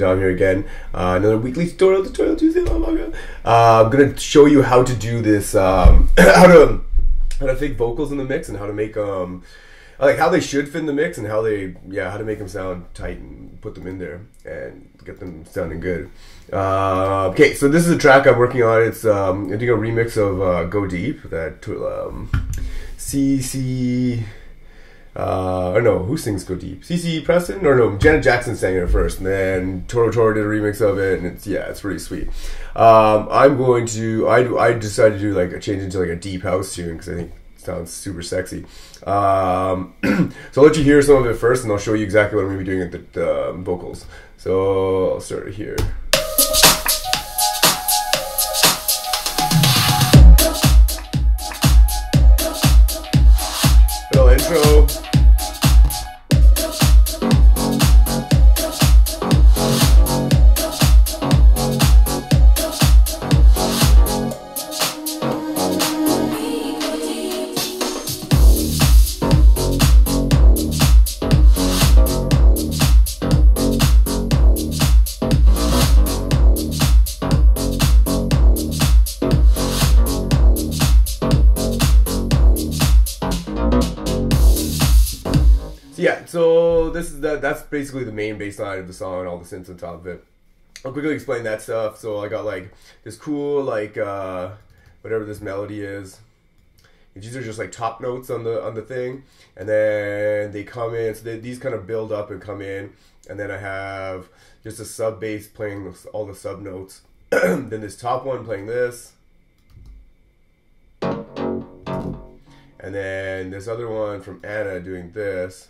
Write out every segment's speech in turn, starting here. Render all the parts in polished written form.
ToM here again. Another weekly tutorial Tuesday. I'm gonna show you how to do this, how to fake vocals in the mix and how to make like how they should fit in the mix and how to make them sound tight and put them in there and get them sounding good. Okay, so this is a track I'm working on. It's I'm doing a remix of Go Deep, that CC. Or no, who sings Go Deep? CC Preston? Or no, Janet Jackson sang it first, and then Toro did a remix of it, and it's really sweet. I decided to do like a change into like a deep house tune because I think it sounds super sexy. So I'll let you hear some of it first, and I'll show you exactly what I'm going to be doing with the vocals. So I'll start it here. Little intro. Yeah, so that's basically the main bass line of the song and all the synths on top of it. I'll quickly explain that stuff. So I got like this cool like whatever this melody is. These are just like top notes on the thing, and then they come in. So these kind of build up and come in, and then I have just a sub bass playing all the sub notes. Then this top one playing this. And then this other one from Anna doing this.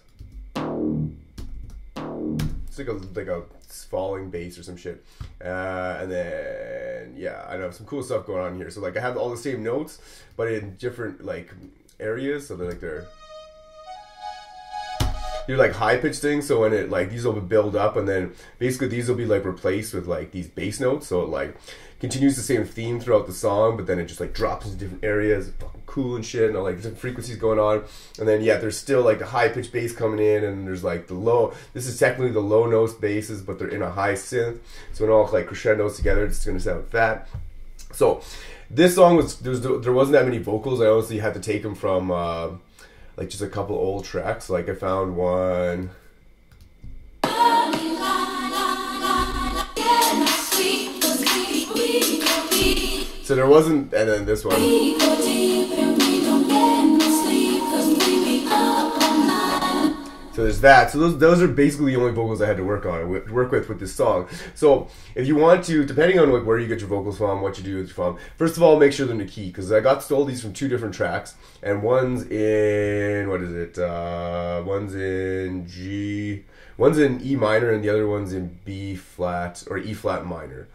It's like a falling bass or some shit. And then, yeah, I know some cool stuff going on here. So like I have all the same notes, but in different like areas. So they're like high pitched things. So when it like these will build up, and then basically these will be like replaced with like these bass notes. So it like continues the same theme throughout the song, but then it just like drops into different areas. It's fucking cool and shit, and all like different frequencies going on. And then yeah, there's still like the high pitched bass coming in, and there's like the low. This is technically the low note basses, but they're in a high synth. So when all like crescendos together, it's gonna sound fat. So this song there wasn't that many vocals. I honestly had to take them from like just a couple old tracks. Like I found one. So there wasn't, and then this one. So there's that. So those are basically the only vocals I had to work with this song. So if you want to, depending on like where you get your vocals from, what you do it from, first of all, make sure they're in the key, because I stole these from two different tracks, and one's in one's in G, one's in E minor, and the other one's in B flat or E flat minor.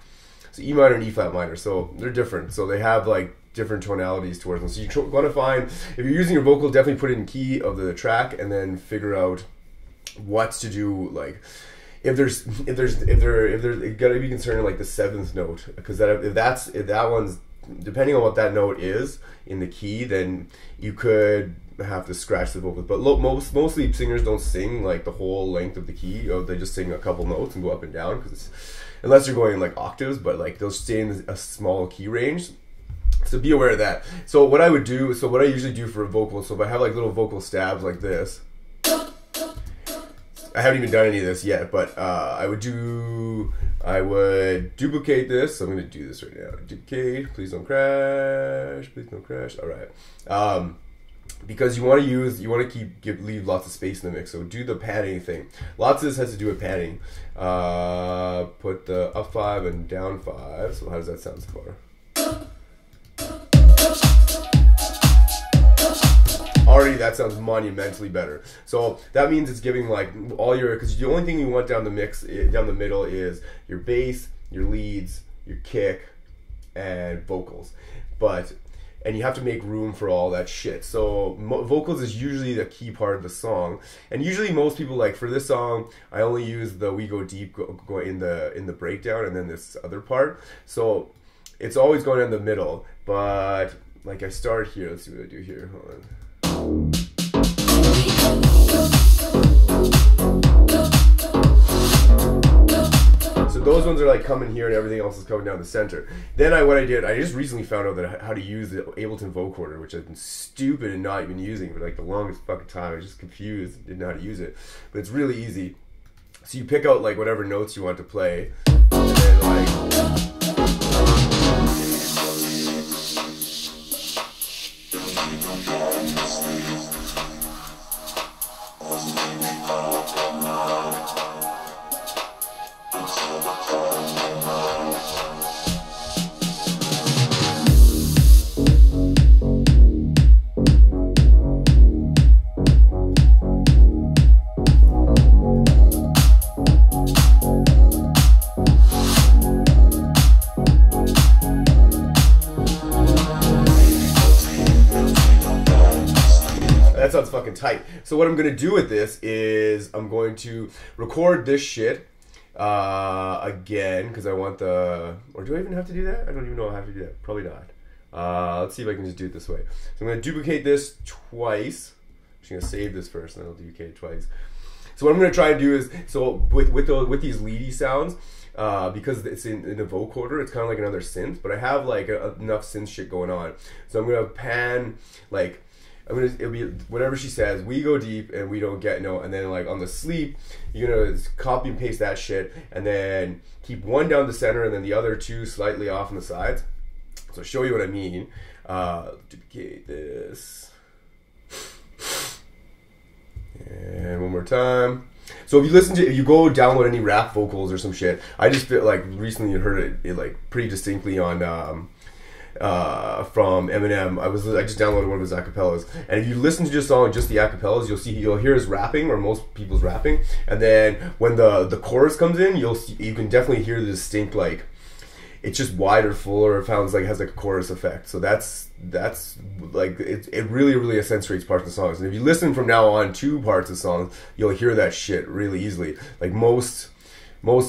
So E minor and E flat minor, so they're different. So they have like different tonalities towards them. So you want to find, if you're using your vocal, definitely put it in key of the track, and then figure out what to do. Like if you gotta be concerned like the seventh note, because if that one's, depending on what that note is in the key, then you could have to scratch the vocals. But mostly singers don't sing like the whole length of the key, or they just sing a couple notes and go up and down, because unless you're going in like octaves, but like they'll stay in a small key range. So be aware of that. So what I usually do for a vocal, so if I have like little vocal stabs like this, I haven't even done any of this yet, but I would duplicate this. So I'm going to do this right now. Duplicate, please don't crash, all right. Because you want to leave lots of space in the mix. So do the padding thing. Lots of this has to do with padding. Put the up 5 and down 5. So how does that sound so far? Already that sounds monumentally better. So that means it's giving like all your, because the only thing you want down the middle is your bass, your leads, your kick, and vocals. And you have to make room for all that shit. So vocals is usually the key part of the song. And usually most people, like for this song, I only use the We Go Deep go in the breakdown, and then this other part. So it's always going in the middle. But like I start here, let's see what I do here. Hold on. those ones are like coming here and everything else is coming down the center. Then what I did, I just recently found out that how to use the Ableton vocoder, which I've been stupid and not even using for like the longest fucking time. I was just confused, didn't know how to use it. But it's really easy. So you pick out like whatever notes you want to play, and then like. That sounds fucking tight. So what I'm going to do with this is I'm going to record this shit again because I want the... Or do I even have to do that? I don't even know I have to do that. Probably not. Let's see if I can just do it this way. So I'm going to duplicate this twice. I'm just going to save this first and then I'll duplicate it twice. So what I'm going to try and do is, so with these leady sounds, because it's in the vocoder, it's kind of like another synth, but I have like enough synth shit going on. So I'm going to pan like... it'll be whatever she says, we go deep and we don't get no, and then like on the sleep, you're gonna copy and paste that shit and then keep one down the center and then the other two slightly off on the sides. So I'll show you what I mean. Duplicate this. And one more time. So if you go download any rap vocals or some shit, I just feel like recently you heard it like pretty distinctly on from Eminem. I just downloaded one of his acapellas, and if you listen to just song, just the acapellas, you'll hear his rapping, or most people's rapping, and then when the chorus comes in, you can definitely hear the distinct, like, it's just wider, fuller, it sounds like it has like a chorus effect. So that's like it really accentuates parts of the songs. And if you listen from now on to parts of the songs, you'll hear that shit really easily. Like most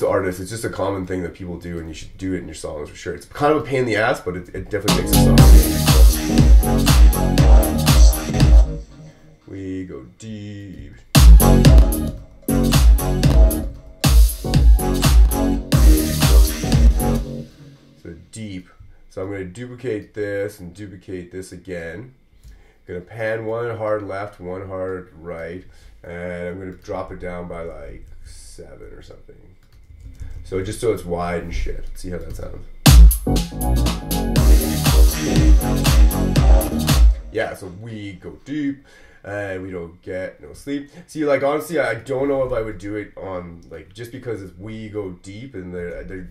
artists, it's just a common thing that people do, and you should do it in your songs for sure. It's kind of a pain in the ass, but it definitely makes a song. We go deep. So deep. So I'm going to duplicate this and duplicate this again. I'm going to pan one hard left, one hard right, and I'm going to drop it down by like 7 or something. So just so it's wide and shit. Let's see how that sounds. Yeah, so we go deep and we don't get no sleep. See, like, honestly, I don't know if I would do it on, like, just because it's we go deep and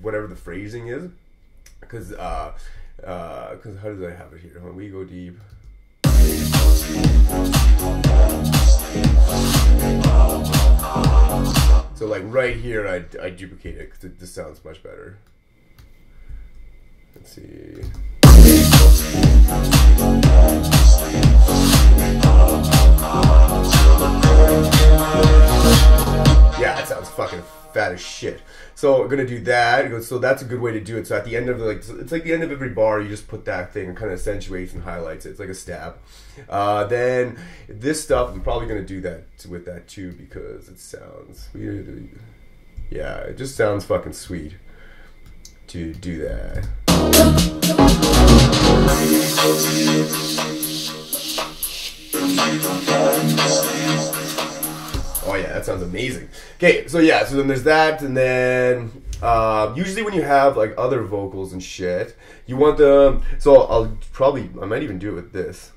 whatever the phrasing is. Because how does I have it here? When we go deep. So like right here, I duplicate it because this sounds much better. Let's see. Yeah, that sounds fucking fat as shit. So I'm gonna do that. So that's a good way to do it. So at the end of it's like the end of every bar, you just put that thing and kind of accentuates and highlights it. It's like a stab. Then this stuff, I'm probably gonna do that with that too because it sounds weird. Yeah, it just sounds fucking sweet to do that. Oh yeah, that sounds amazing. Okay, so yeah, so then there's that, and then usually when you have like other vocals and shit, you want them. So I might even do it with this.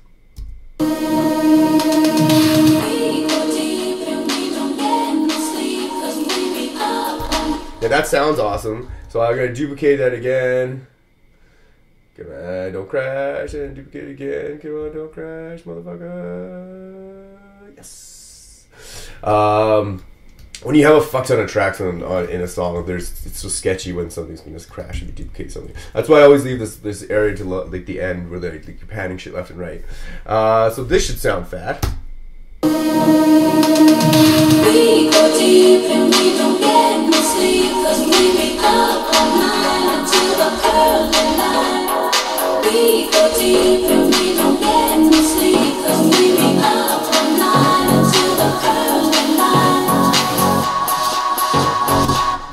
Yeah, that sounds awesome. So I'm gonna duplicate that again. Come on, don't crash, and duplicate it again. Come on, don't crash, motherfucker. Yes. When you have a fuck ton of tracks in a song, it's so sketchy when something's gonna just crash if you duplicate something. That's why I always leave this area to like the end where like you're panning shit left and right. So this should sound fat. We go deep and we don't get no sleep, 'cause we be up all night until the early light. We go deep and we don't get no sleep, 'cause we be up all night until the early light.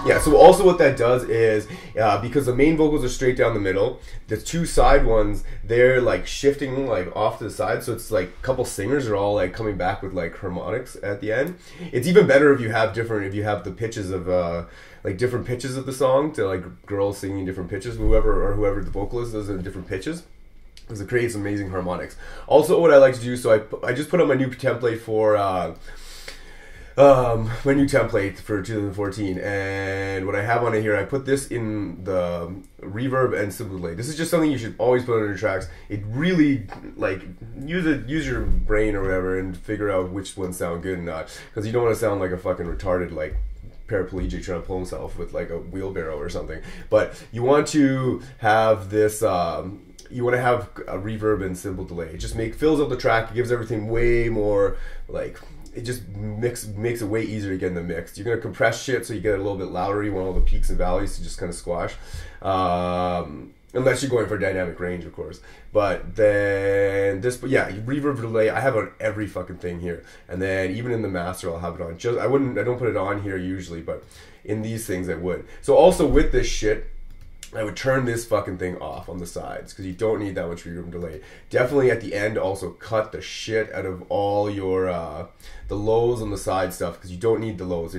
Yeah, so So also what that does is, because the main vocals are straight down the middle, the two side ones, they're like shifting like off to the side, so it's like a couple singers are all like coming back with like harmonics at the end. It's even better if you have the pitches of like different pitches of the song, to like girls singing different pitches, whoever the vocalist does in different pitches, because it creates amazing harmonics. Also, what I like to do, so I just put on my new template for my new template for 2014, and what I have on it here, I put this in the reverb and simple delay. This is just something you should always put on your tracks. It really, like, use your brain or whatever and figure out which ones sound good and not, because you don't want to sound like a fucking retarded, like, paraplegic trying to pull himself with like a wheelbarrow or something. But you want to have this you want to have a reverb and simple delay. It just fills up the track. It gives everything way more, like, it just makes it way easier to get in the mix. You're going to compress shit so you get it a little bit louder. You want all the peaks and valleys to just kind of squash. Unless you're going for dynamic range, of course. But then reverb delay, I have it on every fucking thing here. And then even in the master, I'll have it on. I don't put it on here usually, but in these things I would. So also with this shit, I would turn this fucking thing off on the sides, because you don't need that much reverb delay. Definitely at the end, also cut the shit out of all your the lows on the side stuff, because you don't need the lows.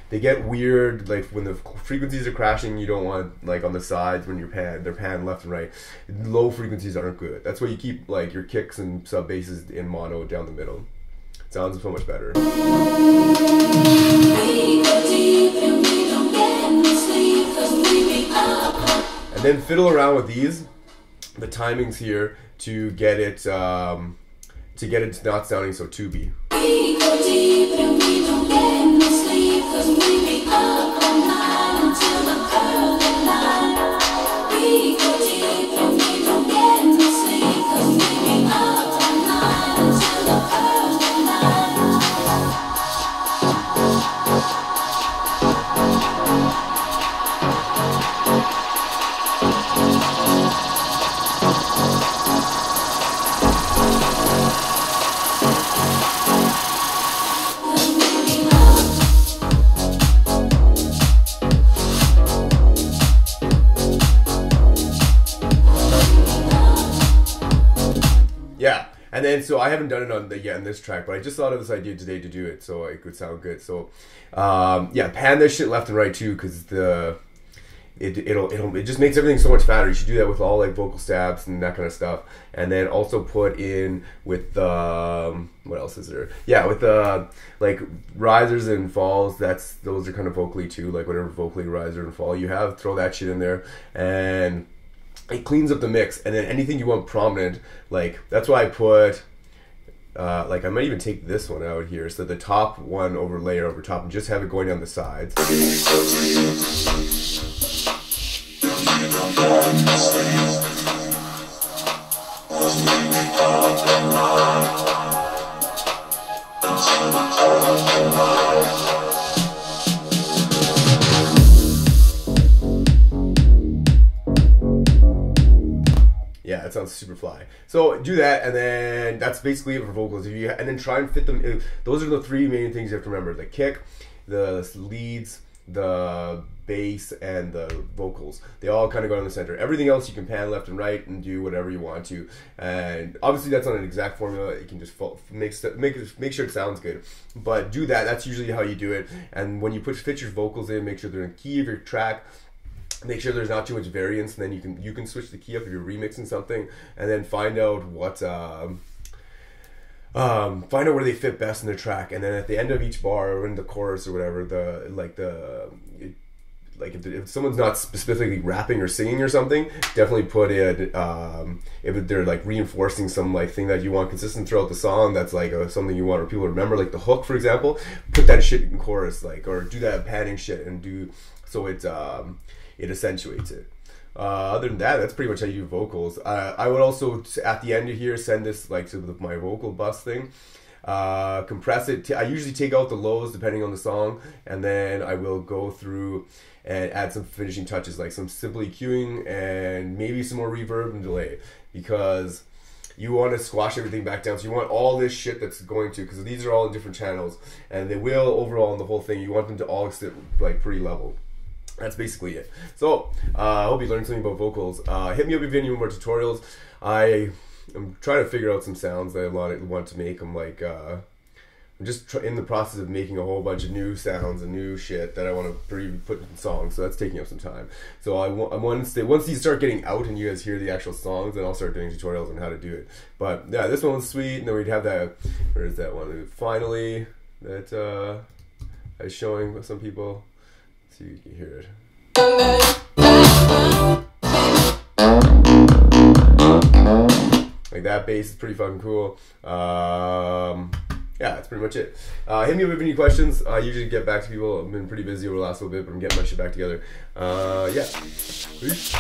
They get weird, like when the frequencies are crashing. You don't want, like, on the sides when they're panned left and right. Low frequencies aren't good. That's why you keep like your kicks and sub basses in mono down the middle. It sounds so much better. And then fiddle around with the timings here, to get it not sounding so tubey. We go deep and we don't get no sleep, 'cause we be up all night until the early light. We go deep and we don't get no sleep, 'cause we be up all night until the early light. Yeah, and then so I haven't done it on this track, but I just thought of this idea today to do it, so it could sound good. So pan this shit left and right too, because it just makes everything so much fatter. You should do that with all like vocal stabs and that kind of stuff, and then also put in with the what else is there? Yeah, with the like risers and falls. Those are kind of vocally too, like whatever vocally riser and fall you have, throw that shit in there, and it cleans up the mix. And then anything you want prominent, like that's why I put like I might even take this one out here, so the top one layer over top, and just have it going down the sides. Yeah, that sounds super fly. So do that, and then that's basically it for vocals. And then try and fit them. Those are the three main things you have to remember: the kick, the leads, the bass, and the vocals. They all kind of go in the center. Everything else you can pan left and right and do whatever you want to. And obviously that's not an exact formula. You can just make sure it sounds good. But do that. That's usually how you do it. And when you fit your vocals in, make sure they're in key of your track. Make sure there's not too much variance, and then you can switch the key up if you're remixing something, and then find out find out where they fit best in the track. And then at the end of each bar, or in the chorus or whatever, if someone's not specifically rapping or singing or something, definitely put in if they're like reinforcing some like thing that you want consistent throughout the song, that's like something you want people to remember, like the hook, for example. Put that shit in chorus, like, or do that panning shit and do so it accentuates it. Other than that, that's pretty much how you do vocals. I would also, at the end of here, send this like to my vocal bus thing. Compress it. I usually take out the lows depending on the song, and then I will go through and add some finishing touches, like some simple EQing and maybe some more reverb and delay, because you want to squash everything back down. So you want all this shit that's going to, because these are all in different channels, and they will overall in the whole thing, you want them to all sit like pretty level. that's basically it. So I hope you learned something about vocals. Hit me up if you need more tutorials. I'm trying to figure out some sounds that I want to make. I'm like, I'm just in the process of making a whole bunch of new sounds and new shit that I want to put in songs. So that's taking up some time. So once these start getting out and you guys hear the actual songs, then I'll start doing tutorials on how to do it. But yeah, this one was sweet. And then we'd have that. Where is that one? Finally, that I was showing some people. Let's see if you can hear it. Like that bass is pretty fucking cool. Yeah, that's pretty much it. Hit me up if you have any questions. I usually get back to people. I've been pretty busy over the last little bit, but I'm getting my shit back together. Yeah. Peace.